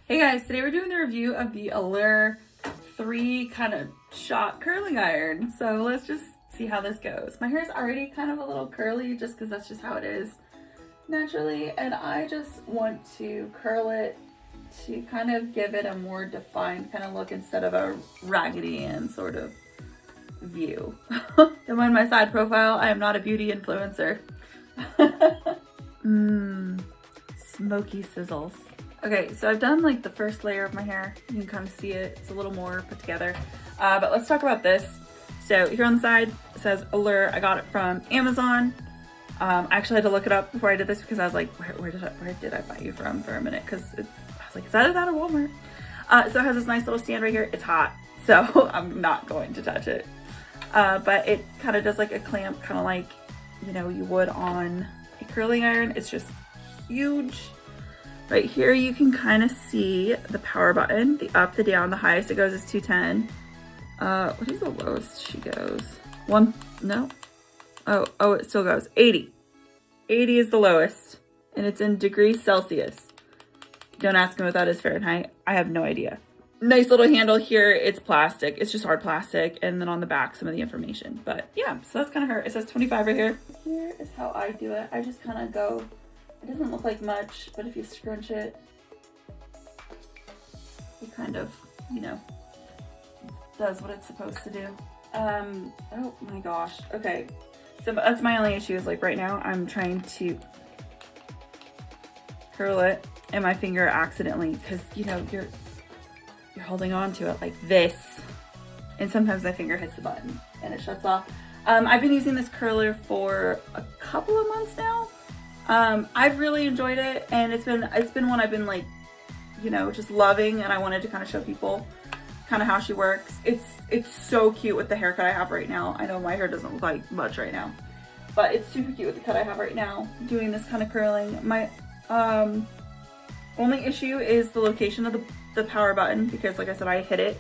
Hey guys, today we're doing the review of the Alure 3 kind of shot curling iron. So let's just see how this goes. My hair's already kind of a little curly just because that's just how it is naturally. And I just want to curl it to kind of give it a more defined kind of look instead of a Raggedy Ann sort of view. Then on my side profile, I am not a beauty influencer. Smoky sizzles. Okay, so I've done like the first layer of my hair. You can kind of see it. It's a little more put together. But let's talk about this. So here on the side, it says Alure. I got it from Amazon. I actually had to look it up before I did this because I was like, where did I buy you from for a minute? Because I was like, is that at Walmart? So it has this nice little stand right here. It's hot, so I'm not going to touch it. But it kind of does like a clamp, kind of like, you know, you would on a curling iron. It's just huge. Right here, you can kind of see the power button, the up, the down, the highest it goes is 210. What is the lowest she goes? No. Oh, it still goes 80. 80 is the lowest, and it's in degrees Celsius. Don't ask me what that is Fahrenheit. I have no idea. Nice little handle here. It's plastic. It's just hard plastic, and then on the back, some of the information. But yeah, so that's kind of her. It says 25 right here. Here is how I do it. I just kind of go. It doesn't look like much, but if you scrunch it, it kind of, you know, does what it's supposed to do. Oh my gosh. Okay. So that's my only issue is like right now I'm trying to curl it and my finger accidentally, because you know, you're holding on to it like this. And sometimes my finger hits the button and it shuts off. I've been using this curler for a couple of months now. I've really enjoyed it, and it's been one I've been like, you know, just loving, and I wanted to kind of show people kind of how she works. It's so cute with the haircut I have right now. I know my hair doesn't look like much right now, but it's super cute with the cut I have right now, doing this kind of curling. My only issue is the location of the power button, because like I said, I hit it.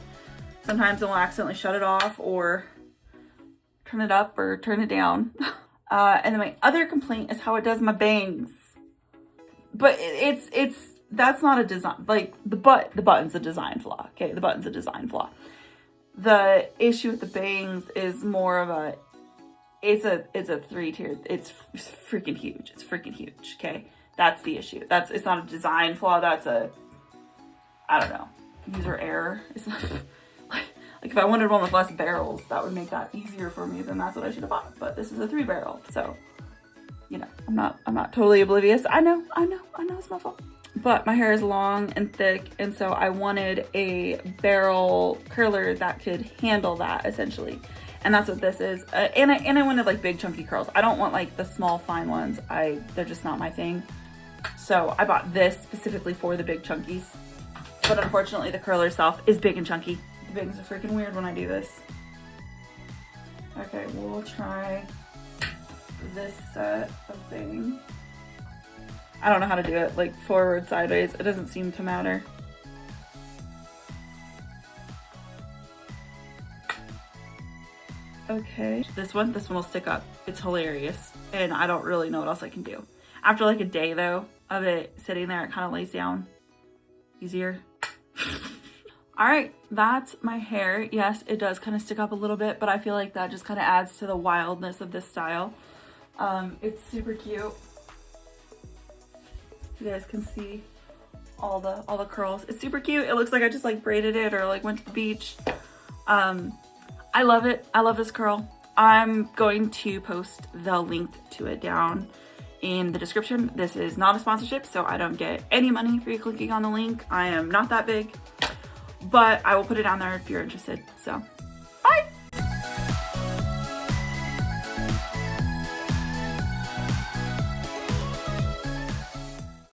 Sometimes it will accidentally shut it off or turn it up or turn it down. And then my other complaint is how it does my bangs. But that's not a design, like the button's a design flaw. Okay, the button's a design flaw. The issue with the bangs is more of it's a 3-tiered, it's freaking huge. It's freaking huge, okay? That's the issue. It's not a design flaw, that's I don't know, user error. It's not, like if I wanted one with less barrels, that would make that easier for me, then that's what I should have bought. But this is a 3-barrel, so you know, I'm not totally oblivious. I know it's my fault. But my hair is long and thick, and so I wanted a barrel curler that could handle that essentially. And that's what this is. And I wanted like big chunky curls. I don't want like the small fine ones. They're just not my thing. So I bought this specifically for the big chunkies. But unfortunately the curler itself is big and chunky. The bangs are freaking weird when I do this. Okay, we'll try this set of bangs. I don't know how to do it, like forward, sideways. It doesn't seem to matter. Okay, this one will stick up. It's hilarious, and I don't really know what else I can do. After like a day though of it sitting there, it kind of lays down easier. All right, that's my hair. Yes, it does kind of stick up a little bit, but I feel like that just kind of adds to the wildness of this style. It's super cute. You guys can see all the curls. It's super cute. It looks like I just like braided it or like went to the beach. I love it. I love this curl. I'm going to post the link to it down in the description. This is not a sponsorship, so I don't get any money for you clicking on the link. I am not that big, but I will put it down there if you're interested. So